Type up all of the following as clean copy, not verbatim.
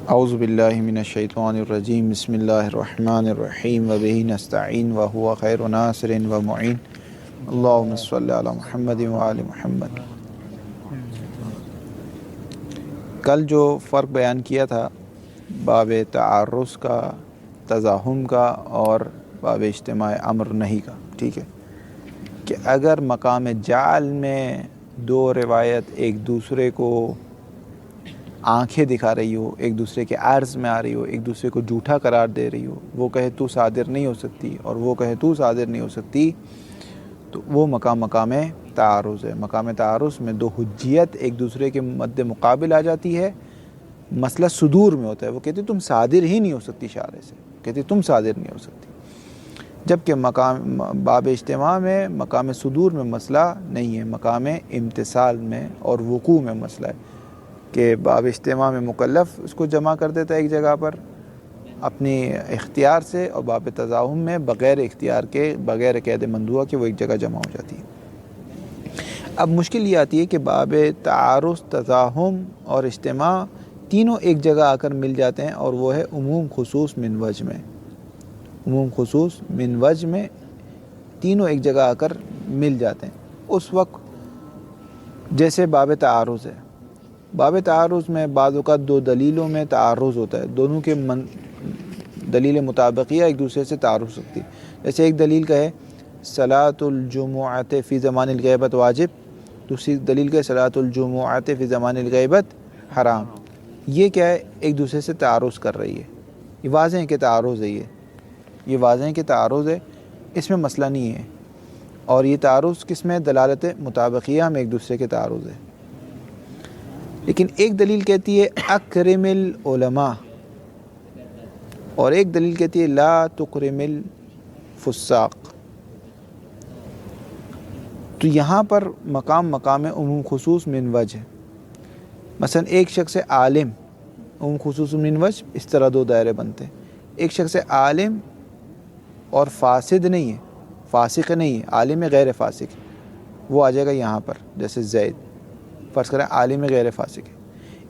اعوذ باللہ من الشیطان الرجیم بسم اللہ الرحمن الرحیم وبہ نستعین وہو خیر ناصر و معین اللہم صلی علی محمد وآل محمد۔ کل جو فرق بیان کیا تھا باب تعارض کا، تزاحم کا اور باب اجتماع امر نہیں کا، ٹھیک ہے، کہ اگر مقام جعل میں دو روایت ایک دوسرے کو آنکھیں دکھا رہی ہو، ایک دوسرے کے عرض میں آ رہی ہو، ایک دوسرے کو جھوٹا قرار دے رہی ہو، وہ کہے تو صادر نہیں ہو سکتی اور وہ کہے تو صادر نہیں ہو سکتی، تو وہ مقام تعارض ہے۔ مقام تعارض میں دو حجیت ایک دوسرے کے مد مقابل آ جاتی ہے، مسئلہ صدور میں ہوتا ہے، وہ کہتے تم صادر ہی نہیں ہو سکتی، اشارے سے کہتے تم صادر نہیں ہو سکتی، جبکہ مقام باب اجتماع میں مقام صدور میں مسئلہ نہیں ہے، مقام امتثال میں اور وقوع میں مسئلہ ہے کہ باب اجتماع میں مکلف اس کو جمع کر دیتا ہے ایک جگہ پر اپنی اختیار سے، اور باب تزاحم میں بغیر اختیار کے، بغیر قید مندوبہ کے وہ ایک جگہ جمع ہو جاتی ہے۔ اب مشکل یہ آتی ہے کہ باب تعارض، تزاحم اور اجتماع تینوں ایک جگہ آ کر مل جاتے ہیں، اور وہ ہے عموم خصوص من وجہ میں۔ عموم خصوص من وجہ میں تینوں ایک جگہ آ کر مل جاتے ہیں۔ اس وقت جیسے باب تعارض ہے، باب تعارض میں بعض اوقات دو دلیلوں میں تعارض ہوتا ہے، دونوں کے دلیل مطابقیہ ایک دوسرے سے تعارض سکتی ہے۔ جیسے ایک دلیل کہے صلاۃ الجمعۃ فی زمان الغیبت واجب، دوسری دلیل کہے صلاۃ الجمعۃ فی زمان الغیبت حرام۔ یہ کیا ہے؟ ایک دوسرے سے تعارض کر رہی ہے، یہ واضح ہے کہ تعارض ہے، یہ واضح ہے کہ تعارض ہے، اس میں مسئلہ نہیں ہے۔ اور یہ تعارض کس میں؟ دلالت مطابقیہ میں ایک دوسرے کے تعارض ہے۔ لیکن ایک دلیل کہتی ہے اکرم العلماء، اور ایک دلیل کہتی ہے لا تکرم الفساق۔ تو یہاں پر مقام عموم خصوص من وجہ، مثلا ایک شخص عالم، عموم خصوص من وجہ، اس طرح دو دائرے بنتے ہیں۔ ایک شخص عالم اور فاسد نہیں ہے، فاسق نہیں ہے، عالم غیر فاسق، وہ آ جائے گا یہاں پر، جیسے زید، فرض کریں عالم غیر فاسق ہے۔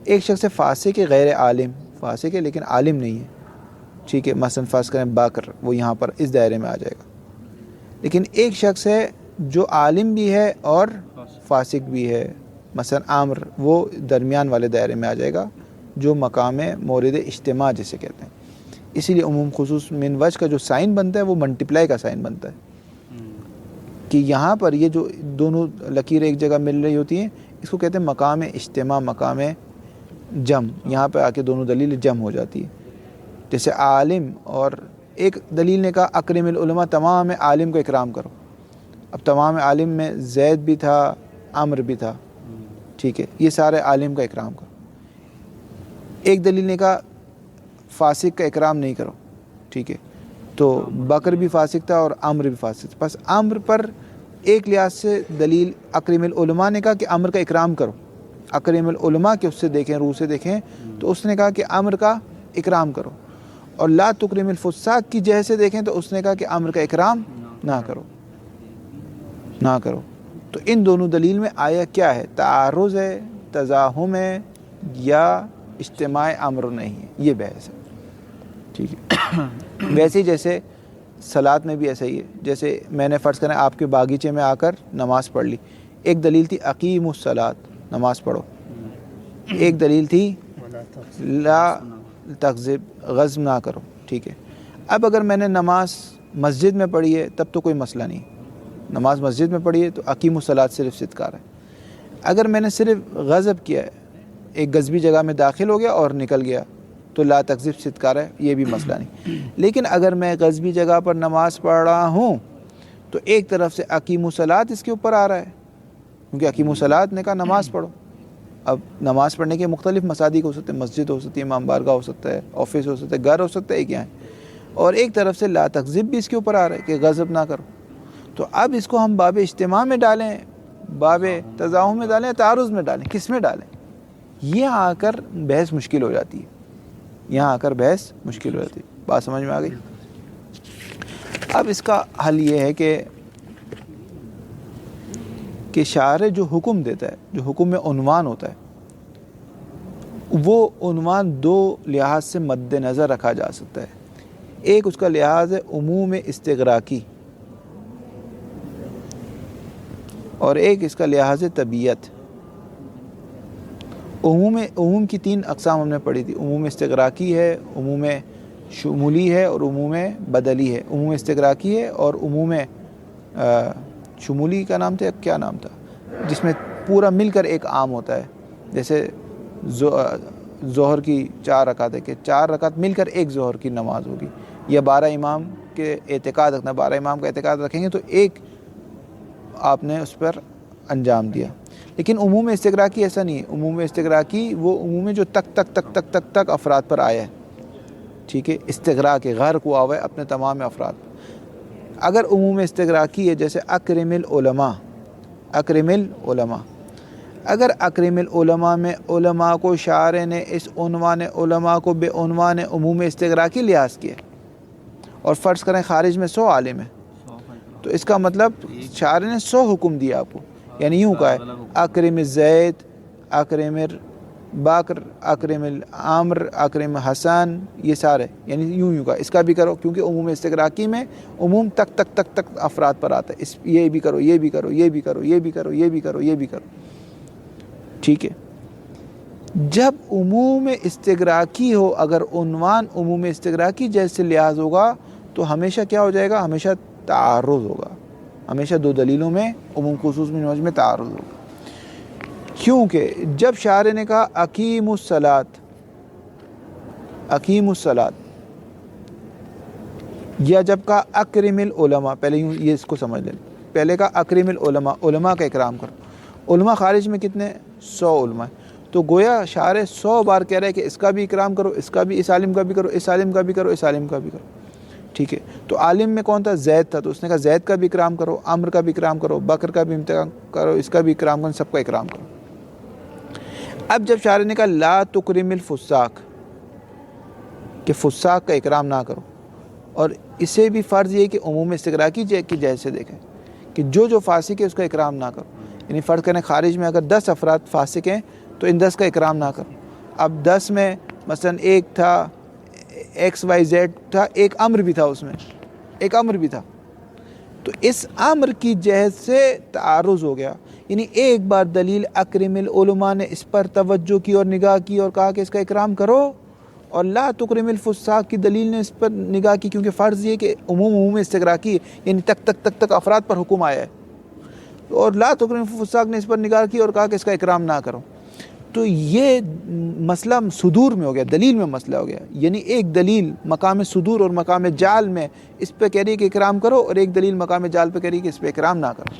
ایک شخص فاسق غیر عالم، فاسق ہے لیکن عالم نہیں ہے، ٹھیک ہے، مثلا فرض کریں باکر، وہ یہاں پر اس دائرے میں آ جائے گا۔ لیکن ایک شخص ہے جو عالم بھی ہے اور فاسق بھی ہے، مثلا عامر، وہ درمیان والے دائرے میں آ جائے گا، جو مقام مورد اجتماع جسے کہتے ہیں۔ اسی لیے عموم خصوص من وجہ کا جو سائن بنتا ہے وہ ملٹیپلائی کا سائن بنتا ہے، کہ یہاں پر یہ جو دونوں لکیر ایک جگہ مل رہی ہوتی ہیں، اس کو کہتے ہیں مقام اجتماع، مقام جم، یہاں پہ آ کے دونوں دلیل جم ہو جاتی ہے۔ جیسے عالم، اور ایک دلیل نے کہا اکرم العلماء، تمام عالم کو اکرام کرو، اب تمام عالم میں زید بھی تھا، عمر بھی تھا، ٹھیک ہے، یہ سارے عالم کا اکرام کرو۔ ایک دلیل نے کہا فاسق کا اکرام نہیں کرو، ٹھیک ہے، تو بکر بھی فاسق تھا اور عمر بھی فاسق تھا، بس عمر پر ایک لحاظ سے دلیل اکرم العلماء نے کہا کہ عمر کا اکرام کرو، اکرم العلماء کے اس سے دیکھیں، روح سے دیکھیں، تو اس نے کہا کہ عمر کا اکرام کرو، اور لا تکرم الفساق کی جہت سے دیکھیں تو اس نے کہا کہ عمر کا اکرام نہ کرو۔ تو ان دونوں دلیل میں آیا کیا ہے؟ تعارض ہے، تزاحم ہے، یا اجتماع امر نہیں ہے، یہ بحث ہے، ٹھیک ہے۔ ویسے جیسے صلاۃ میں بھی ایسا ہی ہے، جیسے میں نے فرض کریں آپ کے باغیچے میں آ کر نماز پڑھ لی، ایک دلیل تھی اقیموا الصلاۃ، نماز پڑھو، ایک دلیل تھی لا تغضب، غضب نہ کرو، ٹھیک ہے۔ اب اگر میں نے نماز مسجد میں پڑھی ہے تب تو کوئی مسئلہ نہیں، نماز مسجد میں پڑھی ہے تو اقیموا الصلاۃ صرف صدقار ہے۔ اگر میں نے صرف غضب کیا ہے، ایک غضبی جگہ میں داخل ہو گیا اور نکل گیا، تو لا تغضب صدقار ہے، یہ بھی مسئلہ نہیں۔ لیکن اگر میں غضبی جگہ پر نماز پڑھ رہا ہوں تو ایک طرف سے اقیموا الصلاۃ اس کے اوپر آ رہا ہے، کیونکہ اقیموا الصلاۃ نے کہا نماز پڑھو۔ اب نماز پڑھنے کے مختلف مساجد ہو سکتے ہیں، مسجد ہو سکتی ہے، امام بارگاہ ہو سکتا ہے، آفس ہو سکتا ہے، گھر ہو سکتا ہے، ایک یہاں ہے، اور ایک طرف سے لا تغضب بھی اس کے اوپر آ رہا ہے کہ غضب نہ کرو۔ تو اب اس کو ہم باب اجتماع میں ڈالیں، باب تزاحم میں ڈالیں، تعارض میں ڈالیں، کس میں ڈالیں؟ یہ آ کر بحث مشکل ہو جاتی ہے، یہاں آ کر بحث مشکل ہو جاتی ہے۔ بات سمجھ میں آ گئی؟ اب اس کا حل یہ ہے کہ شارع جو حکم دیتا ہے، جو حکم میں عنوان ہوتا ہے، وہ عنوان دو لحاظ سے مد نظر رکھا جا سکتا ہے. ایک اس کا لحاظ ہے عموم استغراقی اور ایک اس کا لحاظ ہے طبیعت. عموم کی 3 اقسام ہم نے پڑھی تھی. عموم استغراقی ہے، عموم شمولی ہے اور عموم بدلی ہے. عموم استغراقی ہے اور عموم شمولی کا نام تھا، کیا نام تھا، جس میں پورا مل کر ایک عام ہوتا ہے. جیسے ظہر کی 4 رکعت ہے کہ 4 رکعت مل کر ایک ظہر کی نماز ہوگی. یا 12 امام کے اعتقاد رکھنا، 12 امام کا اعتقاد رکھیں گے تو ایک آپ نے اس پر انجام دیا. لیکن عموم استغراقی ایسا نہیں ہے. عموم استغراقی وہ عموم جو تک تک تک تک تک تک افراد پر آیا ہے. ٹھیک ہے، استغراق غرق ہوا ہوا ہے اپنے تمام افراد. اگر عموم استغراقی ہے جیسے اکرم العلماء، اکرم العلماء، اگر اکرم العلماء میں علماء کو شارع نے اس عنوان علماء کو بے عنوان عموم استغراقی لحاظ کیا اور فرض کریں خارج میں 100 عالم ہیں تو اس کا مطلب شارع نے 100 حکم دیا آپ کو. یعنی یوں کہا ہے اکرم زید، اکرم باکر، اکرم عامر، اکرم حسن، یہ سارے یعنی یوں کہا اس کا بھی کرو، کیونکہ عموم استغراقی میں عموم تک تک تک تک افراد پر آتا ہے. یہ بھی کرو، یہ بھی کرو، یہ بھی کرو، یہ بھی کرو، یہ بھی کرو، یہ بھی کرو. ٹھیک ہے. جب عموم استغراقی ہو، اگر عنوان عموم استغراقی جیسے لحاظ ہوگا تو ہمیشہ کیا ہو جائے گا؟ ہمیشہ تعارض ہوگا. ہمیشہ 2 دلیلوں میں عموم خصوص میں تعارض ہوگا. کیونکہ جب شارع نے کہا اقیم الصلاۃ، اقیم الصلاۃ، یا جب کہا اکرم العلماء، پہلے یوں یہ اس کو سمجھ لیں، پہلے کہا اکرم العلماء، علماء کا اکرام کرو. علماء خارج میں کتنے؟ 100 علماء. تو گویا شارع 100 بار کہہ رہا ہے کہ اس کا بھی اکرام کرو، اس کا بھی، اس عالم کا بھی کرو، اس عالم کا بھی کرو، اس عالم کا بھی کرو. ٹھیک ہے. تو عالم میں کون تھا؟ زید تھا. تو اس نے کہا زید کا بھی اکرام کرو، عمر کا بھی اکرام کرو، بکر کا بھی اکرام کرو، اس کا بھی اکرام کرو، سب کا اکرام کرو. اب جب شارع نے کہا لا تکرم الفساق، کہ فساق کا اکرام نہ کرو، اور اسے بھی فرض یہ کہ عموم استغراقی کی جیسے دیکھیں کہ جو فاسق ہے اس کا اکرام نہ کرو. یعنی فرض کریں خارج میں اگر 10 افراد فاسق ہیں تو ان 10 کا اکرام نہ کرو. اب 10 میں مثلا ایک تھا XYZ تھا، ایک امر بھی تھا، اس میں ایک امر بھی تھا، تو اس امر کی جہت سے تعارض ہو گیا. یعنی ایک بار دلیل اکرم العلماء نے اس پر توجہ کی اور نگاہ کی اور کہا کہ اس کا اکرام کرو، اور لا تکرم الفساق کی دلیل نے اس پر نگاہ کی، کیونکہ فرض یہ کہ عموم استغراقی ہے، یعنی تک تک تک تک افراد پر حکم آیا ہے، اور لا تکرم الفساق نے اس پر نگاہ کی اور کہا کہ اس کا اکرام نہ کرو. تو یہ مسئلہ صدور میں ہو گیا، دلیل میں مسئلہ ہو گیا. یعنی ایک دلیل مقام صدور اور مقام جعل میں اس پہ کہہ رہی ہے کہ اکرام کرو، اور ایک دلیل مقام جعل پہ کہہ رہی ہے کہ اس پہ اکرام نہ کرو.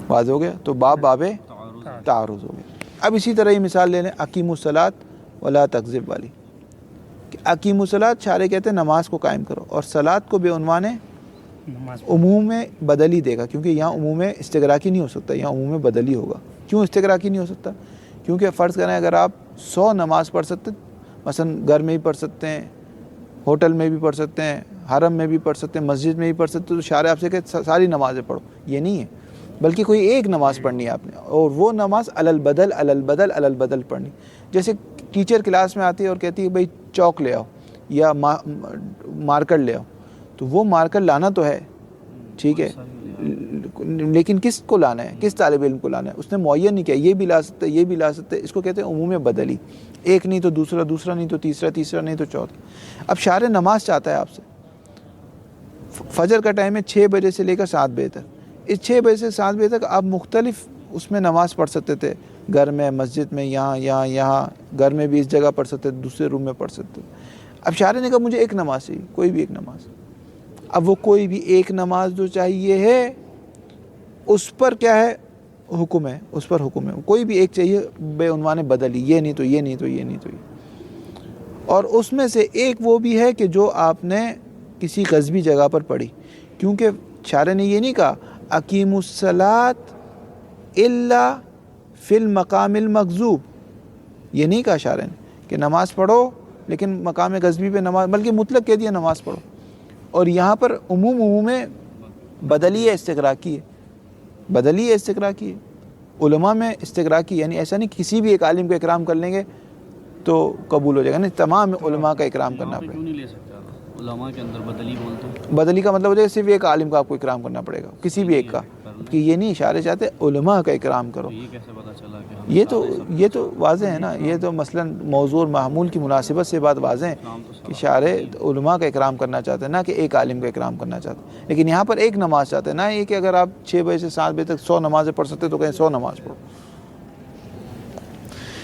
واضح ہو گیا. تو باب تعارض ہو گیا. اب اسی طرح یہ مثال لے لیں اقیم الصلاۃ ولا تکذب والی، کہ اقیم الصلاۃ شارع کہتے ہیں نماز کو قائم کرو، اور صلاۃ کو بے عنوان عموم میں بدلی دے گا، کیونکہ یہاں عموم استغراقی نہیں ہو سکتا، یہاں عموم بدلی ہوگا. کیوں استغراقی نہیں ہو سکتا؟ کیونکہ فرض کریں اگر آپ 100 نماز پڑھ سکتے، مثلا گھر میں بھی پڑھ سکتے ہیں، ہوٹل میں بھی پڑھ سکتے ہیں، حرم میں بھی پڑھ سکتے ہیں، مسجد میں بھی پڑھ سکتے، تو شارع آپ سے کہ ساری نمازیں پڑھو. یہ نہیں ہے، بلکہ کوئی ایک نماز پڑھنی ہے آپ نے، اور وہ نماز البدل پڑھنی. جیسے ٹیچر کلاس میں آتی ہے اور کہتی ہے بھائی چوک لے آؤ یا مارکر لے آؤ، تو وہ مارکر لانا تو ہے، ٹھیک ہے، لیکن کس کو لانا ہے، کس طالب علم کو لانا ہے، اس نے معین نہیں کیا یہ بھی لا سکتے، یہ بھی لا سکتے. اس کو کہتے ہیں عموم بدلی، ایک نہیں تو دوسرا، دوسرا نہیں تو تیسرا، تیسرا نہیں تو چوتھا. اب شارع نماز چاہتا ہے آپ سے، فجر کا ٹائم ہے 6 بجے سے لے کر 7 بجے تک. اس 6 بجے سے 7 بجے تک آپ مختلف اس میں نماز پڑھ سکتے تھے، گھر میں، مسجد میں، یہاں گھر میں بھی اس جگہ پڑھ سکتے تھے، دوسرے روم میں پڑھ سکتے تھے. اب شارع نے کہا مجھے ایک نماز چاہیے، کوئی بھی ایک نماز. اب وہ کوئی بھی ایک نماز جو چاہیے ہے اس پر کیا ہے؟ حکم ہے، اس پر حکم ہے. کوئی بھی ایک چاہیے بے عنوان بدلی، یہ نہیں تو یہ نہیں تو یہ نہیں تو یہ. اور اس میں سے ایک وہ بھی ہے کہ جو آپ نے کسی غصبی جگہ پر پڑھی، کیونکہ شارع نے یہ نہیں کہا اقیم الصلاۃ الا فی المقام المغضوب، یہ نہیں کہا شارع نے کہ نماز پڑھو لیکن مقام غصبی پہ نماز، بلکہ مطلق کہہ دیا نماز پڑھو. اور یہاں پر عموم بدلی ہے، استغراقی ہے، بدلی ہے، استغراقی ہے. علماء میں استغراقی یعنی ایسا نہیں کسی بھی ایک عالم کا اکرام کر لیں گے تو قبول ہو جائے گا، نہیں تمام علماء کا اکرام کرنا پڑے گا۔ کیوں نہیں لے سکتا علماء کے اندر بدلی بولتے ہیں؟ بدلی کا مطلب ہو جائے صرف ایک عالم کا آپ کو اکرام کرنا پڑے گا، کسی بھی ایک کا، کہ یہ نہیں اشارے چاہتے علماء کا اکرام کرو۔ یہ کیسے پتہ چلا کہ ہم یہ تو واضح ہے نا، یہ تو مثلا موضوع اور محمول کی مناسبت سے بات واضح ہے کہ شارع علماء کا اکرام کرنا چاہتے ہیں، نہ کہ ایک عالم کا اکرام کرنا چاہتے ہیں۔ لیکن یہاں پر ایک نماز چاہتے ہیں، نہ یہ کہ اگر آپ 6 بجے سے 7 بجے تک 100 نمازیں پڑھ سکتے تو کہیں 100 نماز پڑھو۔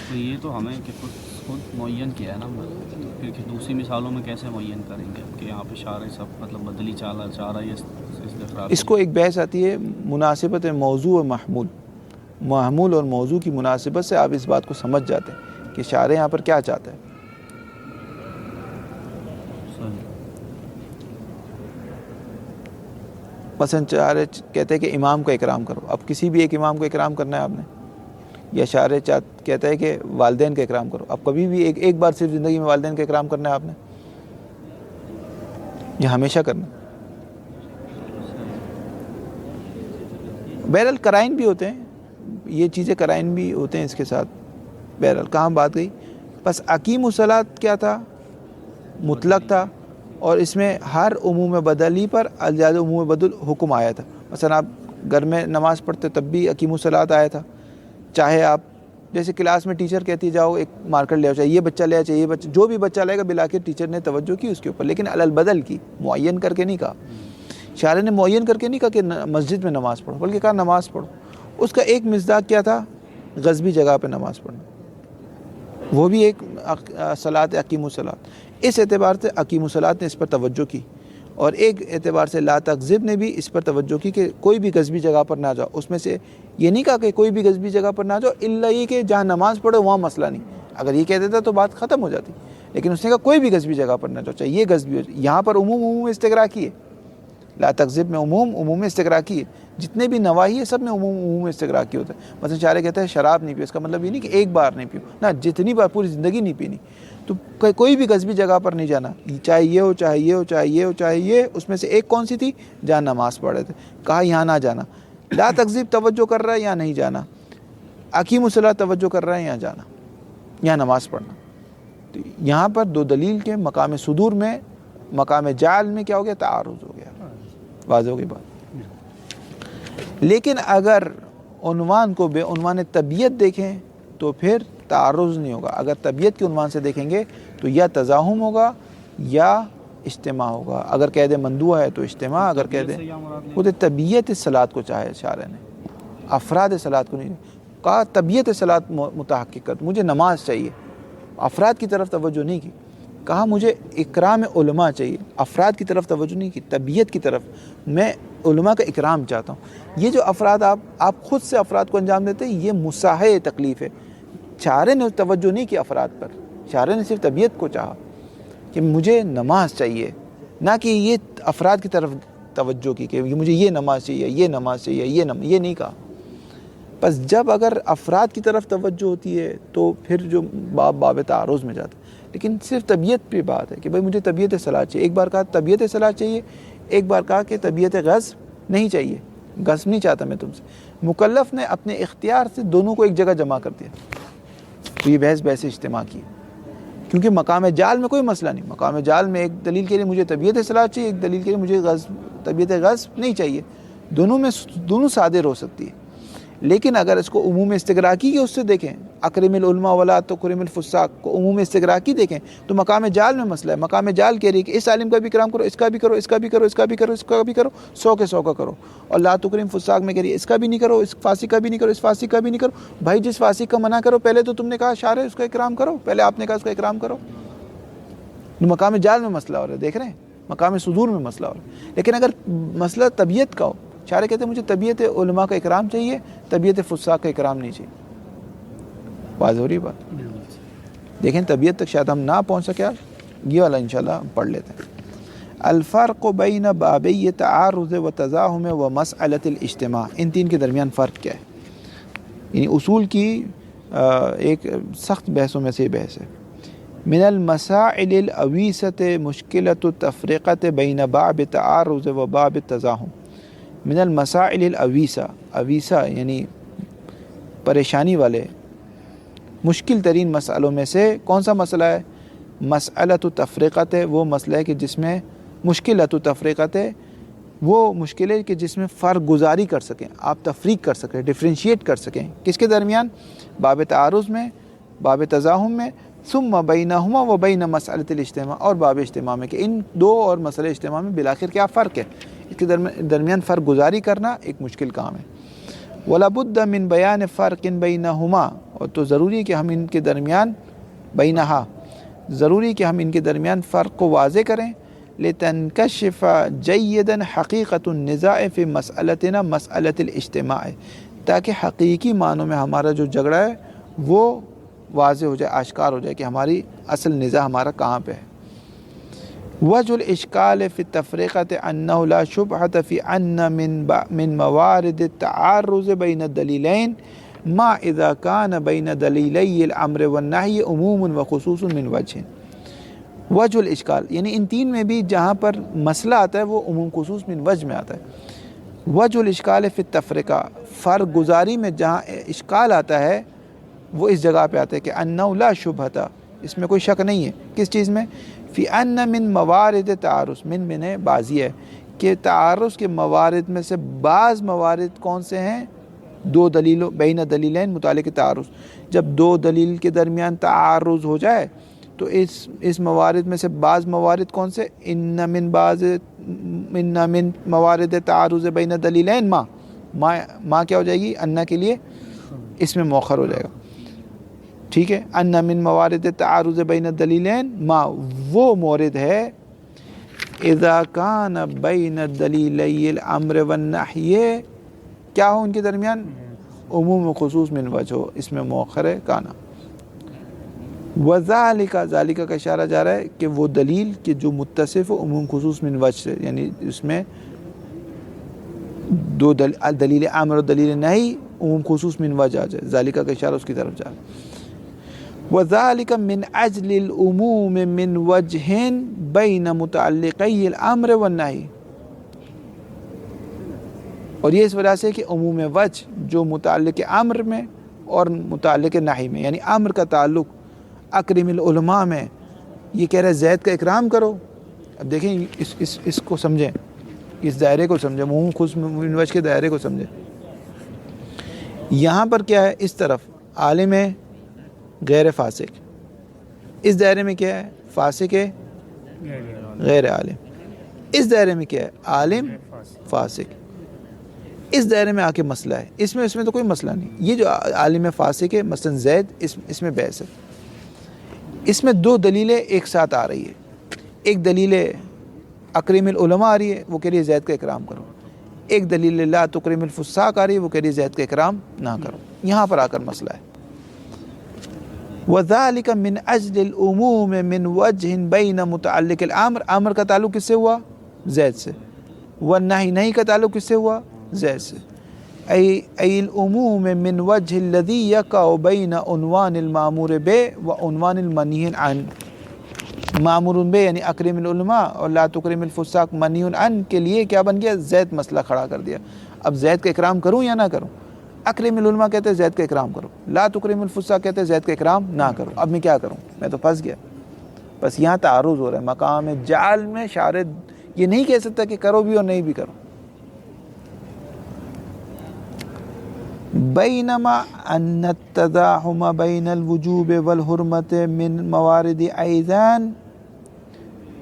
تو یہ تو ہمیں کہ خود معین کیا ہے نا، پھر دوسری مثالوں میں کیسے معین کریں گے کہ یہاں پہ شارع سب مطلب بدلی چاہ رہا ہے استغراق؟ اس کو ایک بحث آتی ہے مناسبت موضوع و محمول، محمول اور موضوع کی مناسبت سے آپ اس بات کو سمجھ جاتے ہیں کہ شارع یہاں پر کیا چاہتا ہے۔ مثلا شارع کہتے ہیں کہ امام کا اکرام کرو، اب کسی بھی ایک امام کو اکرام کرنا ہے آپ نے، یا شارع کہتا ہے کہ والدین کا اکرام کرو، اب کبھی بھی ایک بار صرف زندگی میں والدین کا اکرام کرنا ہے آپ نے، یا ہمیشہ کرنا؟ بہرحال قرائن بھی ہوتے ہیں، یہ چیزیں قرائن بھی ہوتے ہیں اس کے ساتھ۔ بہرحال کہاں بات گئی؟ بس اقیم الصلاۃ کیا تھا؟ مطلق تھا، اور اس میں ہر عموم بدلی پر الجاز عموم بدل حکم آیا تھا۔ مثلا آپ گھر میں نماز پڑھتے تب بھی اقیم الصلاۃ آیا تھا، چاہے آپ جیسے کلاس میں ٹیچر کہتی جاؤ ایک مارکر لے آؤ، چاہے یہ بچہ لے آؤ، چاہے یہ بچہ، جو بھی بچہ لائے گا بالآخر ٹیچر نے توجہ کی اس کے اوپر، لیکن البدل کی، معین کر کے نہیں کہا۔ شارع نے معین کر کے نہیں کہا کہ مسجد میں نماز پڑھو، بلکہ کہا نماز پڑھو۔ اس کا ایک مصداق کیا تھا؟ غصبی جگہ پہ نماز پڑھنا، وہ بھی ایک صلاۃ اقیم الصلاۃ۔ اس اعتبار سے اقیم الصلاۃ نے اس پر توجہ کی، اور ایک اعتبار سے لا تغضب نے بھی اس پر توجہ کی کہ کوئی بھی غصبی جگہ پر نہ جاؤ۔ اس میں سے یہ نہیں کہا کہ کوئی بھی غصبی جگہ پر نہ جاؤ، الا یہ کہ جہاں نماز پڑھو وہاں مسئلہ نہیں۔ اگر یہ کہہ دیتا تو بات ختم ہو جاتی، لیکن اس نے کہا کوئی بھی غصبی جگہ پر نہ جاؤ، چاہے یہ غصبی ہو۔ یہاں پر عموم استغراقی ہے، لا تغضب میں عموم استغراقی ہے، جتنے بھی نواہی ہے سب میں عموم استغراقی ہوتا ہے۔ مثلا شارع کہتا ہے شراب نہیں پیو، اس کا مطلب یہ نہیں کہ ایک بار نہیں پیو، نہ جتنی بار پوری زندگی نہیں پینی۔ تو کوئی بھی غصبی جگہ پر نہیں جانا، چاہے یہ ہو، چاہے یہ ہو، چاہے یہ ہو، چاہے یہ، اس میں سے ایک کون سی تھی؟ جہاں نماز پڑھ رہے تھے، کہا یہاں نہ جانا۔ لا تغضب توجہ کر رہا ہے یہاں نہیں جانا، اقیم الصلاۃ توجہ کر رہا ہے یہاں جانا، یہاں نماز پڑھنا۔ تو یہاں پر دو دلیل کے مقام صدور میں، مقام جعل میں کیا ہو گیا؟ تعارض ہو گیا، واضح ہو گئی بات۔ لیکن اگر عنوان کو بے عنوان طبیعت دیکھیں تو پھر تعارض نہیں ہوگا۔ اگر طبیعت کے عنوان سے دیکھیں گے تو یا تزاحم ہوگا یا اجتماع ہوگا۔ اگر قید مندوع ہے تو اجتماع، اگر قید خود طبیعت صلاۃ کو چاہے شارع نے، افراد صلاۃ کو نہیں کہا، طبیعت صلاۃ متحقق کر، مجھے نماز چاہیے، افراد کی طرف توجہ نہیں کی، کہا مجھے اکرام علماء چاہیے، افراد کی طرف توجہ نہیں کی، طبیعت کی طرف، میں علماء کا اکرام چاہتا ہوں۔ یہ جو افراد آپ خود سے افراد کو انجام دیتے ہیں، یہ مساحِ تکلیف ہے۔ شارع نے توجہ نہیں کی افراد پر، شارع نے صرف طبیعت کو چاہا کہ مجھے نماز چاہیے، نہ کہ یہ افراد کی طرف توجہ کی کہ مجھے یہ نماز چاہیے، یہ نماز چاہیے، یہ نہیں کہا۔ بس جب اگر افراد کی طرف توجہ ہوتی ہے تو پھر جو باب تعارض میں جاتا ہے، لیکن صرف طبیعت پہ بات ہے کہ بھائی مجھے طبیعت صلاۃ چاہیے، ایک بار کہا طبیعت صلاۃ چاہیے، ایک بار کہا کہ طبیعت غصب نہیں چاہیے، غصب نہیں چاہتا میں تم سے۔ مکلف نے اپنے اختیار سے دونوں کو ایک جگہ جمع کر دیا، تو یہ بحث اجتماع کی، کیونکہ مقام جعل میں کوئی مسئلہ نہیں۔ مقام جعل میں ایک دلیل کے لیے مجھے طبیعت صلاۃ چاہیے، ایک دلیل کے لیے مجھے طبیعت غصب نہیں چاہیے، دونوں صادر ہو سکتی ہے۔ لیکن اگر اس کو عموم استغراقی کے اس سے دیکھیں، اکرم العلماء ولا تکرم الفساق کو عموم استغراقی دیکھیں تو مقام جعل میں مسئلہ ہے۔ مقام جعل کہہ رہی ہے کہ اس عالم کا بھی کرام کرو، اس کا بھی کرو، اس کا بھی کرو، اس کا بھی کرو، اس کا بھی کرو، 100 کے 100 کا کرو۔ اور لا تکرم فساق میں کہہ رہی ہے اس کا بھی نہیں کرو، اس فاسق کا بھی نہیں کرو، اس فاسق کا بھی نہیں کرو۔ بھائی جس فاسق کا منع کرو، پہلے تو تم نے کہا شارع اس کا اکرام کرو، پہلے آپ نے کہا اس کا اکرام کرو۔ مقام جعل میں مسئلہ ہو رہا ہے، دیکھ رہے ہیں، مقام صدور میں مسئلہ ہو رہا ہے۔ لیکن اگر مسئلہ طبیعت کا ہو، شارع کہتے ہیں مجھے طبیعت علماء کا اکرام چاہیے، طبیعت فساق کا اکرام نہیں چاہیے۔ واضح ہو رہی بات؟ دیکھیں طبیعت تک شاید ہم نہ پہنچ سکے، یہ والا انشاءاللہ ہم پڑھ لیتے ہیں۔ الفرق بین بابی تعارض و تزاحم و مسئلۃ الاجتماع، ان تین کے درمیان فرق کیا ہے؟ یعنی اصول کی ایک سخت بحثوں میں سے یہ بحث ہے۔ من المسائل الاویسۃ مشکلۃ التفریقۃ بین باب تعارض و باب تزاحم۔ من المسائل الاویسہ، اویسہ یعنی پریشانی والے مشکل ترین مسئلوں میں سے کون سا مسئلہ ہے؟ مسئلۃ تفریقت ہے، وہ مسئلہ ہے کہ جس میں مشکلۃ تفریقت ہے، وہ مشکل ہے کہ جس میں فرق گزاری کر سکیں، آپ تفریق کر سکیں، ڈفرینشیٹ کر سکیں، کس کے درمیان؟ باب تعارض میں، باب تزاحم میں، ثم بینہما و بین مسئلۃ الاجتماع، اور باب اجتماع میں، کہ ان دو اور مسئلہ اجتماع میں بالآخر کیا فرق ہے، اس کے درمیان فرق گزاری کرنا ایک مشکل کام ہے۔ وَلَا بُدَّ مِن بیان فرق بینہما، اور تو ضروری کہ ہم ان کے درمیان بینہا، ضروری کہ ہم ان کے درمیان فرق کو واضح کریں، لِتَنْكَشِفَ جَيِّدًا حقیقت النزاع فی مسئلتنا مسئلۃ الاجتماع، تاکہ حقیقی معنوں میں ہمارا جو جھگڑا ہے وہ واضح ہو جائے، آشکار ہو جائے کہ ہماری اصل نزاع ہمارا کہاں پہ ہے۔ وجہ الاشکال فی التفریقۃ انہ لا شبہۃ فی ان من موارد التعارض بین الدلیلین ما اذا کان بین دلیلی الامر والنہی عموم و خصوص من وجہ۔ وجہ الاشکال یعنی ان تین میں بھی جہاں پر مسئلہ آتا ہے وہ عموم خصوص من وجہ میں آتا ہے۔ وجہ الاشکال فی التفریقہ، فرق گزاری میں جہاں اشکال آتا ہے وہ اس جگہ پہ آتا ہے کہ انہ لا شبہۃ، اس میں کوئی شک نہیں ہے، کس چیز میں؟ فی ان من موارد تعارض، من بعضی ہے کہ تعارض کے موارد میں سے بعض موارد کون سے ہیں؟ دو دلیلوں بین دلیلین متعلق تعارض، جب دو دلیل کے درمیان تعارض ہو جائے تو اس موارد میں سے بعض موارد کون سے؟ ان من موارد تعارض بین دلیلین ما کیا ہو جائے گی؟ انہ کے لیے اس میں مؤخر ہو جائے گا، ٹھیک ہے۔ ان من موارد تعارض بین الدلیلین ما، وہ مورد ہے اذا کان بین دلیلی الامر والنہی، کیا ہو ان کے درمیان؟ عموم و خصوص من وجہ ہو، اس میں مؤخر ہے کانا۔ وذالک، ذالک کا اشارہ جا رہا ہے کہ وہ دلیل کہ جو متصف ہو عموم خصوص من وجہ سے، یعنی اس میں دو دلیل امر و دلیل نہی عموم خصوص من وجہ آ جائے، ذالک کا اشارہ اس کی طرف جا رہا ہے۔ وذالک من اجل العموم من وجہ بین متعلقی الامر والنہی، اور یہ اس وجہ سے کہ عموم وجہ جو متعلق امر میں اور متعلق نہی میں، یعنی امر کا تعلق اکرم العلماء میں، یہ کہہ رہا ہے زید کا اکرام کرو۔ اب دیکھیں اس کو سمجھیں، اس دائرے کو سمجھیں، عموم خصوص من وجہ کے دائرے کو سمجھیں۔ یہاں پر کیا ہے؟ اس طرف عالم ہے غیر فاسق، اس دائرے میں کیا ہے؟ فاسق ہے غیر عالم، اس دائرے میں کیا ہے؟ عالم فاسق، اس دائرے میں آ کے مسئلہ ہے، اس میں تو کوئی مسئلہ نہیں، یہ جو عالم فاسق ہے مثلا زید، اس میں بحث ہے، اس میں دو دلیلیں ایک ساتھ آ رہی ہے، ایک دلیل اکرم العلماء آ رہی ہے، وہ کہہ رہی ہے زید کا اکرام کرو، ایک دلیل لا تکرم الفساق آ رہی ہے، وہ کہہ رہی ہے زید کا اکرام نہ کرو، یہاں پر آ کر مسئلہ ہے۔ وذالک من اجل العموم من وجہ بین متعلق الامر، امر کا تعلق کس سے ہوا؟ زید سے، والنہی، نہی کا تعلق کس سے ہوا؟ زید سے، ای العموم من وجہ الذی یقع بین عنوان المامور بہ و عنوان المنہی عنہ، مامور بہ یعنی اکرم العلماء اور لا تکرم الفساق منہی عنہ کے لیے کیا بن گیا؟ زید مسئلہ کھڑا کر دیا۔ اب زید کا اکرام کروں یا نہ کروں؟ اکرم العلماء کہتے ہیں زید کا اکرام کرو، لا تکرم الفساق کہتے ہیں زید کا اکرام نہ کرو، اب میں کیا کروں؟ میں تو پھنس گیا۔ بس یہاں تعارض ہو رہا ہے، مقام جعل میں شارع یہ نہیں کہہ سکتا کہ کرو بھی اور نہیں بھی کرو۔ بینما ان التزاحم بین الوجوب والحرمت من موارد ایضاً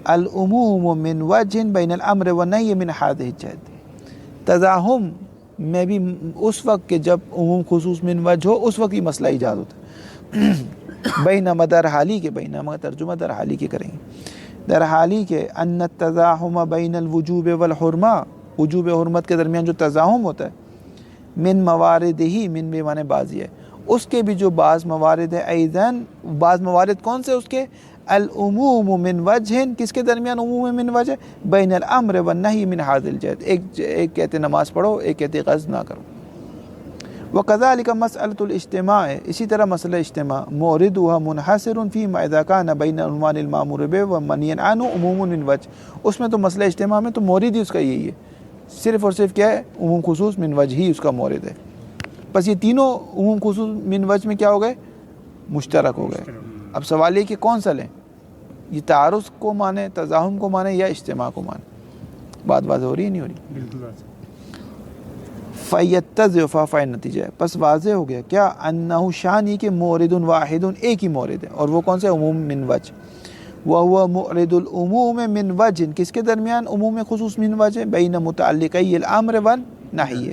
العموم من وجہ بین الامر والنہی من ہذہ الجہت، تزاحم میں بھی اس وقت کہ جب عموم خصوص من وجہ ہو اس وقت ہی مسئلہ ایجاد ہوتا ہے۔ بینما در حالی کے، بینما ترجمہ در حالی کے کریں گے، در حالی کے ان التزاحم بین الوجوب والحرمہ، وجوب حرمت کے درمیان جو تزاحم ہوتا ہے، من موارد ہی، من بے معنی بعضی ہے، اس کے بھی جو بعض موارد ہے، ایضاً بعض موارد کون سے اس کے؟ العموم من وجہ، کس کے درمیان عموم من وجہ؟ بین الامر والنہی من ہذہ الجہت، ایک کہتے نماز پڑھو، ایک کہتے غسل نہ کرو۔ وکذالک مسئلۃ الاجتماع، اسی طرح مسئلہ اجتماع، موردها منحصر فیما اذا کان بین عنوان المامور بہ ومنہی عنہ عموم من وجہ، اس میں تو مسئلہ اجتماع میں تو مورد ہی اس کا یہی ہے، صرف اور صرف کیا ہے؟ عموم خصوص من وجہ ہی اس کا مورد ہے۔ بس یہ تینوں عموم خصوص من وجہ میں کیا ہو گئے؟ مشترک ہو گئے. اب سوال یہ کہ کون سا لیں؟ یہ تعارض کو مانے، تزاحم کو مانے یا اجتماع کو مانے؟ بات واضح ہو رہی ہے نہیں ہو رہی؟ بالکل واضح. فیتضح فائن نتیجہ ہے. پس واضح ہو گیا کیا؟ انہ شان یہ کہ مورد واحد، ایک ہی مورد ہے، اور وہ کون سے؟ عموم من وجہ. وہو مورد العموم من وجہ، کس کے درمیان؟ عموم خصوص من وجہ، بین متعلقی الامر والنہی.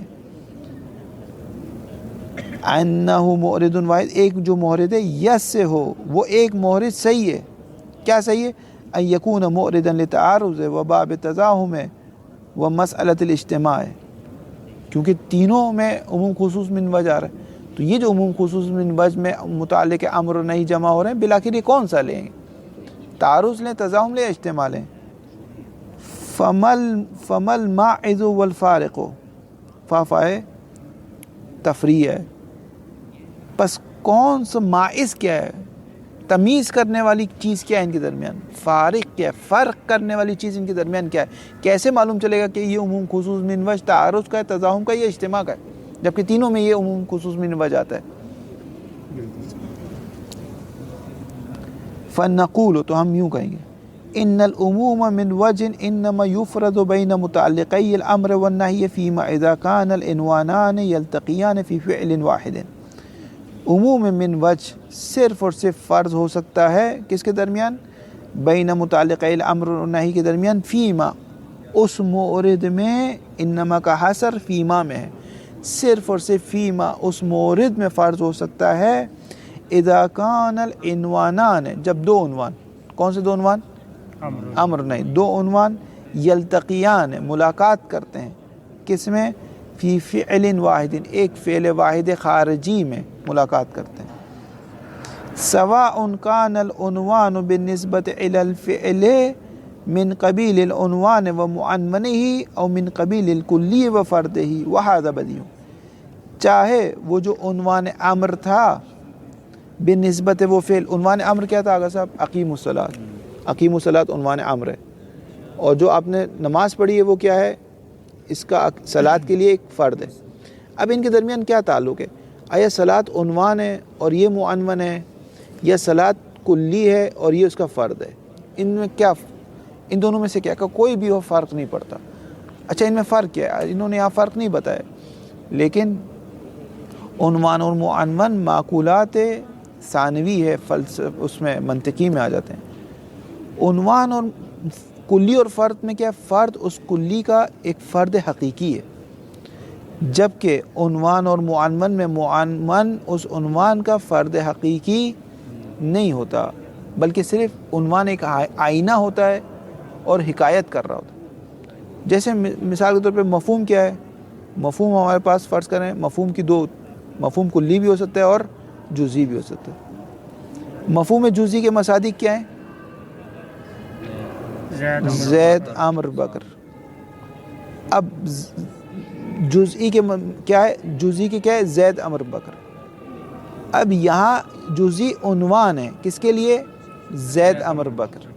انہ مورد واحد، ایک جو مورد ہے یس سے ہو، وہ ایک مورد صحیح ہے. کیا صحیح ہے؟ ان یکون موردا لتعارض و باب تزاحم و مسئلۃ الاجتماع، کیونکہ تینوں میں عموم خصوص من وجہ آ رہا ہے. تو یہ جو عموم خصوص من وجہ میں متعلق امر نہیں جمع ہو رہے ہیں، بالآخر یہ کون سا لیں؟ تعارض لیں، تزاحم لیں، اجتماع لیں؟ فمل ماعز والفارق، فافائے تفریع ہے. پس کون سا ماعز کیا ہے؟ تمیز کرنے والی چیز کیا ہے ان کے درمیان؟ فارق کیا ہے؟ فرق کرنے والی چیز ان کے درمیان کیا ہے؟ کیسے معلوم چلے گا کہ یہ عموم خصوص من وجہ تعارض کا ہے، تزاحم کا، یا اجتماع کا ہے، جبکہ تینوں میں یہ عموم خصوص من وجہ آتا ہے؟ فنقول، تو ہم یوں کہیں گے، ان العموم من وجہ انما يفرد بین متعلقی الامر والنہی فیما اذا کان العنوانان یلتقیان فی فعل واحد. عموم من وجہ صرف اور صرف فرض ہو سکتا ہے کس کے درمیان؟ بین متعلقی الامر والنہی کے درمیان، فیما، اس مورد میں، انما کا حصر فیما میں ہے، صرف اور صرف فیما اس مورد میں فرض ہو سکتا ہے، اذا کان العنوانان، جب دو عنوان، کون سے دو عنوان؟ امر نہیں، دو عنوان، یلتقیان، ملاقات کرتے ہیں، کس میں؟ فی فعل واحد، ایک فعل واحد خارجی میں ملاقات کرتے ہیں. سواء کان العنوان بالنسبة الى الفعل من قبیل العنوان ومعنونه او من قبیل الکلی وفرده، وهذا بدیع. چاہے وہ جو عنوان امر تھا بنسبت وہ فعل، عنوان امر کیا تھا آگا صاحب؟ اقیم الصلاۃ. اقیم الصلاۃ عنوان امر ہے، اور جو آپ نے نماز پڑھی ہے وہ کیا ہے؟ اس کا صلاۃ کے لیے ایک فرد ہے. اب ان کے درمیان کیا تعلق ہے؟ آیا صلاۃ عنوان ہے اور یہ معنون ہے، یا صلاۃ کلی ہے اور یہ اس کا فرد ہے؟ ان میں کیا، ان دونوں میں سے کیا؟ کوئی بھی وہ فرق نہیں پڑتا. اچھا ان میں فرق کیا ہے؟ انہوں نے یہاں فرق نہیں بتایا، لیکن عنوان اور معنون معقولات ثانوی ہے، اس میں منطقی میں آ جاتے ہیں. عنوان اور کلی اور فرد میں کیا؟ فرد اس کلی کا ایک فرد حقیقی ہے، جبکہ عنوان اور معنون میں معنون اس عنوان کا فرد حقیقی نہیں ہوتا، بلکہ صرف عنوان ایک آئینہ ہوتا ہے اور حکایت کر رہا ہوتا ہے. جیسے مثال کے طور پہ مفہوم کیا ہے؟ مفہوم ہمارے پاس فرض کریں، مفہوم کی دو، مفہوم کلی بھی ہو سکتا ہے اور جزئی بھی ہو سکتا ہے. مفہوم جزئی کے مصادیق کیا ہیں؟ زید، عمر، بکر. اب جزئی کے کیا ہے؟ جزئی کے کیا ہے؟ زید، عمر، بکر. اب یہاں جزئی عنوان ہے کس کے لیے؟ زید، عمر، بکر.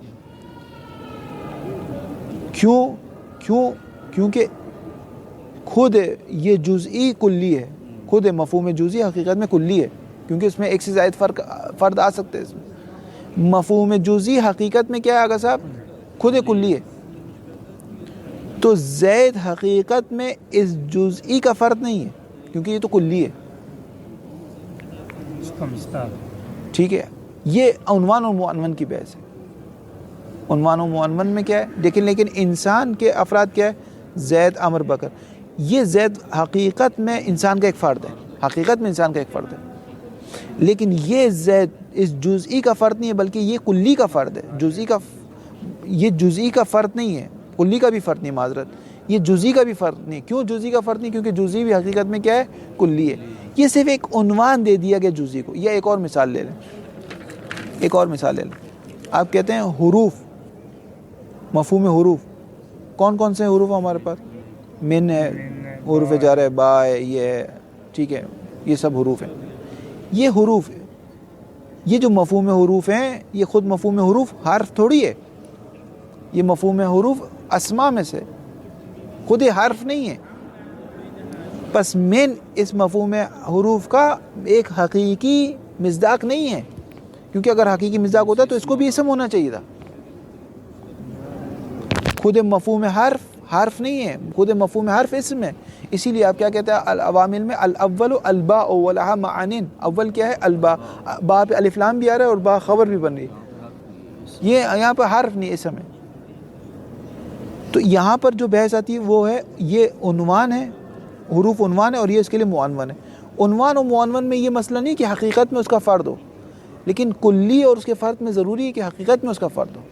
کیونکہ خود یہ جزئی کلی ہے، خود مفہوم جزئی حقیقت میں کلی ہے، کیونکہ اس میں ایک سے زائد فرد آ سکتے ہیں. اس میں مفہوم جزئی حقیقت میں کیا ہے آگا صاحب؟ خود کلی ہے. تو زید حقیقت میں اس جزئی کا فرد نہیں ہے، کیونکہ یہ تو کلی ہے. ٹھیک ہے، یہ عنوان و معنون کی بحث ہے. عنوان و معنون میں کیا ہے؟ لیکن انسان کے افراد کیا ہے؟ زید، عمر، بکر. یہ زید حقیقت میں انسان کا ایک فرد ہے، حقیقت میں انسان کا ایک فرد ہے، لیکن یہ زید اس جزئی کا فرد نہیں ہے، بلکہ یہ کلی کا فرد ہے. یہ جزئی کا فرد نہیں ہے، کلی کا بھی فرد نہیں، معذرت، یہ جزئی کا بھی فرد نہیں. کیوں جزئی کا فرد نہیں؟ کیونکہ جزئی بھی حقیقت میں کیا ہے؟ کلی ہے. یہ صرف ایک عنوان دے دیا گیا جزئی کو. یا ایک اور مثال لے لیں، آپ کہتے ہیں حروف، مفہوم حروف، کون کون سے حروف ہمارے پاس؟ من ہے، حروف جار ہے، با ہے، یہ ہے، ٹھیک ہے، یہ سب حروف ہیں. یہ حروف، یہ جو مفہوم حروف ہیں، یہ خود مفہوم حروف حرف تھوڑی ہے. یہ مفہوم حروف اسماء میں سے، خود یہ حرف نہیں ہے. پس من اس مفہوم حروف کا ایک حقیقی مصداق نہیں ہے، کیونکہ اگر حقیقی مصداق ہوتا تو اس کو بھی اسم ہونا چاہیے تھا. خود مفہوم حرف نہیں ہے، خود مفہوم حرف اسم ہے. اسی لیے آپ کیا کہتے ہیں العوامل میں الاول الباء ولها معان. اول کیا ہے؟ الباء. با پہ الف لام بھی آ رہا ہے اور با خبر بھی بن رہی ہے، یہ یہاں پہ حرف نہیں اسم ہے. تو یہاں پر جو بحث آتی ہے وہ ہے یہ عنوان ہے، حروف عنوان ہے اور یہ اس کے لیے معنون ہے. عنوان و معنون میں یہ مسئلہ نہیں کہ حقیقت میں اس کا فرد ہو، لیکن کلی اور اس کے فرد میں ضروری ہے کہ حقیقت میں اس کا فرد ہو.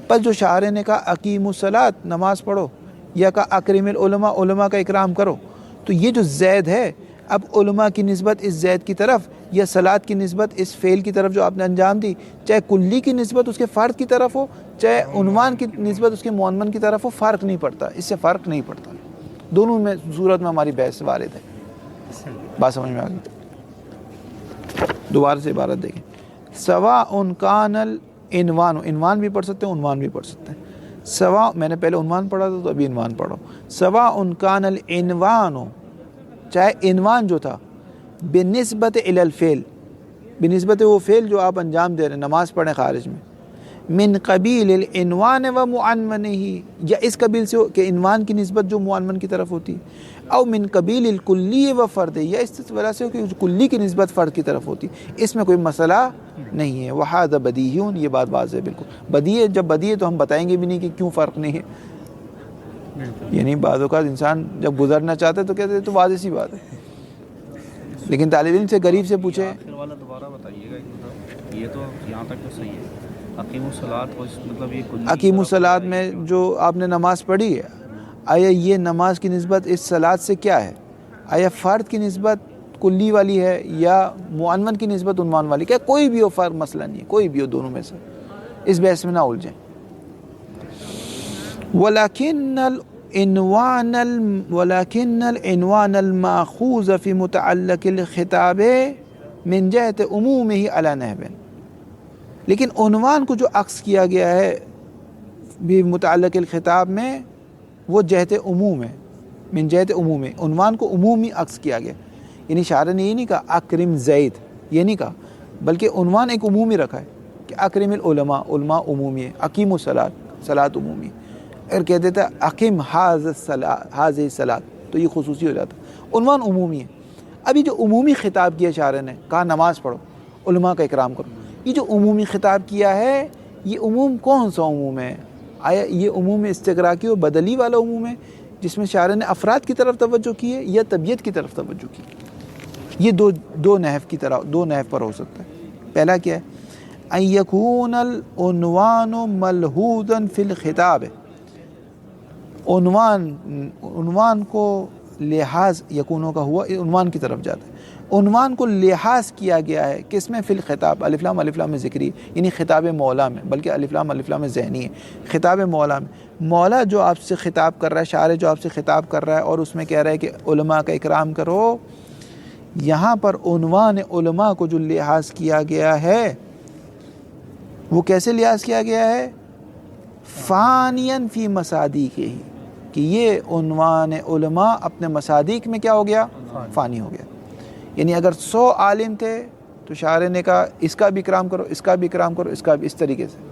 پس جو شاعر نے کہا اقیم الصلاۃ نماز پڑھو، یا کہا اکرم العلماء علماء کا اکرام کرو، تو یہ جو زید ہے اب علماء کی نسبت اس زید کی طرف یا صلاۃ کی نسبت اس فعل کی طرف جو آپ نے انجام دی، چاہے کلی کی نسبت اس کے فرد کی طرف ہو چاہے عنوان کی نسبت اس کے معنون کی طرف ہو، فرق نہیں پڑتا، اس سے فرق نہیں پڑتا. دونوں میں صورت میں ہماری بحث وارد ہے. بات سمجھ میں آ گئی؟ دوبارہ سے عبارت دیکھیں. سواء کان العنوان، عنوان بھی پڑھ سکتے ہیں عنوان بھی پڑھ سکتے ہیں. سواء، میں نے پہلے عنوان پڑھا تھا تو ابھی عنوان پڑھو. سواء کان العنوان، چاہے عنوان جو تھا بنسبت الی الفعل، بنسبت وہ فعل جو آپ انجام دے رہے ہیں نماز پڑھیں خارج میں، من قبیل العنوان و معنونہ، یا اس قبیل سے کہ عنوان کی نسبت جو معنون کی طرف ہوتی، او من قبیل الکلی و فرد، یا اس وجہ سے کہ کلی کی نسبت فرد کی طرف ہوتی، اس میں کوئی مسئلہ نہیں ہے. وہذا بدیہی، یہ بات واضح ہے بالکل بدیہی ہے. جب بدیہی ہے تو ہم بتائیں گے بھی نہیں کہ کیوں فرق نہیں ہے. یعنی بعض اوقات انسان جب گزرنا چاہتا ہے تو کہتے ہیں تو واضح سی بات ہے، لیکن طالب علم سے غریب سے پوچھے. آخر والا دوبارہ بتائیے گا. یہ تو یہاں تک تو صحیح ہے. اقیم الصلاۃ کو مطلب یہ کلی اقیم الصلاۃ میں جو آپ نے نماز پڑھی ہے، آیا یہ نماز کی نسبت اس صلاۃ سے کیا ہے؟ آیا فرد کی نسبت کلی والی ہے یا معنون کی نسبت عنوان والی؟ کیا کوئی بھی ہو فرق مسئلہ نہیں ہے، کوئی بھی ہو دونوں میں سے، اس بحث میں نہ الجھیں. ولكن العنوان الماخوذ في متعلق الخطاب من جهة عمومه على نحو، لیکن عنوان کو جو عکس کیا گیا ہے بھی متعلق الخطاب میں وہ جہت عموم ہے، من جہت عموم ہے. عنوان کو عمومی عکس کیا گیا، یعنی شاعر نے یہ نہیں کہا اکرم زید، یہ نہیں کہا، بلکہ عنوان ایک عمومی رکھا ہے کہ اکرم العلماء، علماء عمومی ہے، اقیم الصلاۃ، صلاۃ عمومی ہے. اگر کہہ دیتا اقیم حاذہ الصلاۃ تو یہ خصوصی ہو جاتا، عنوان عمومی ہے. ابھی جو عمومی خطاب کیا شاعر نے، کہا نماز پڑھو، علماء کا اکرام کرو، یہ جو عمومی خطاب کیا ہے یہ عموم کون سا عموم ہے؟ آیا یہ عموم استغراقی و بدلی والا عموم ہے جس میں شاعر نے افراد کی طرف توجہ کی ہے یا طبیعت کی طرف توجہ کی؟ یہ دو نحو کی طرح، دو نحو پر ہو سکتا ہے. پہلا کیا ہے؟ ان یکون العنوان ملحوظا فی الخطاب، عنوان کو لحاظ، یکونوں کا ہوا عنوان کی طرف جاتا ہے، عنوان کو لحاظ کیا گیا ہے کس میں؟ فی الخطاب، الف لام میں ذکری، یعنی خطاب مولا میں، بلکہ الف لام ذہنی ہے. خطاب مولا میں، مولا جو آپ سے خطاب کر رہا ہے، شاعر جو آپ سے خطاب کر رہا ہے اور اس میں کہہ رہا ہے کہ علماء کا اکرام کرو، یہاں پر عنوان علماء کو جو لحاظ کیا گیا ہے وہ کیسے لحاظ کیا گیا ہے؟ فانین فی مصادیق ہی، کہ یہ عنوان علماء اپنے مصادیق میں کیا ہو گیا؟ فانی ہو گیا. یعنی اگر 100 عالم تھے تو شاعر نے کہا اس کا بھی اکرام کرو، اس کا بھی اکرام کرو، اس کا بھی، اس طریقے سے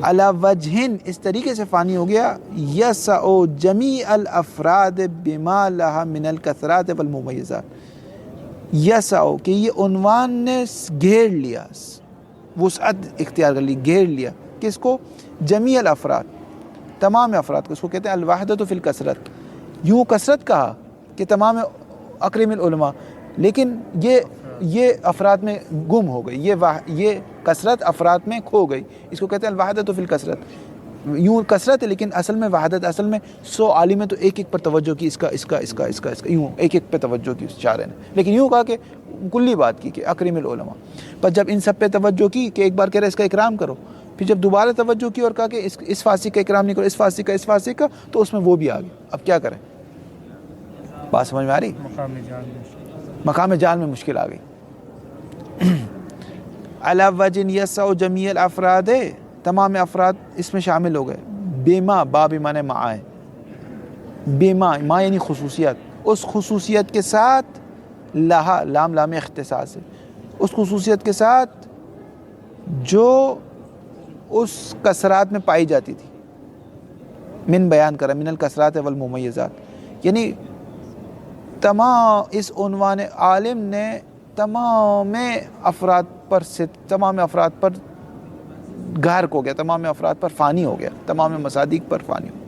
علی وجہن، اس طریقے سے فانی ہو گیا. یسع جمیع الافراد بما لها من الکثرات والممیزات، یسع کہ یہ عنوان نے گھیر لیا، وسعت اختیار کر لی، گھیر لیا کس کو؟ جمیع الافراد، تمام افراد کو. اس کو کہتے ہیں الوحدۃ فی الکثرت. یوں کثرت کہا کہ تمام اکرم العلماء، لیکن یہ افراد میں گم ہو گئی، یہ کثرت افراد میں کھو گئی. اس کو کہتے ہیں الوحدۃ فی الکثرت. یوں کثرت ہے لیکن اصل میں وحدت، اصل میں 100 عالم ہے تو ایک ایک پر توجہ کی، اس کا یوں ایک ایک پہ توجہ کی شاعر نے، لیکن یوں کہا کہ کلی بات کی کہ اکرم العلماء. پر جب ان سب پہ توجہ کی کہ ایک بار کہہ رہے اس کا اکرام کرو، پھر جب دوبارہ توجہ کی اور کہا کہ اس فاسق کا اکرام نہیں کرو، اس فاسق کا، تو اس میں وہ بھی آ گئی. اب کیا کریں؟ بات سمجھ میں آ رہی؟ مقام جان میں مشکل آ گئی. علی وجہ یسع جمیع الافراد، تمام افراد اس میں شامل ہو گئے. بما، با بمعنی مع ہے، بما، ما یعنی خصوصیات، اس خصوصیت کے ساتھ لہا لام لام اختصاص ہے، اس خصوصیت کے ساتھ جو اس کسرات میں پائی جاتی تھی. من بیان کرا من الکسرات والممیزات، یعنی تمام اس عنوان عالم نے تمام افراد پر غارق ہو گیا، تمام افراد پر فانی ہو گیا، تمام مصادیق پر فانی ہو گیا.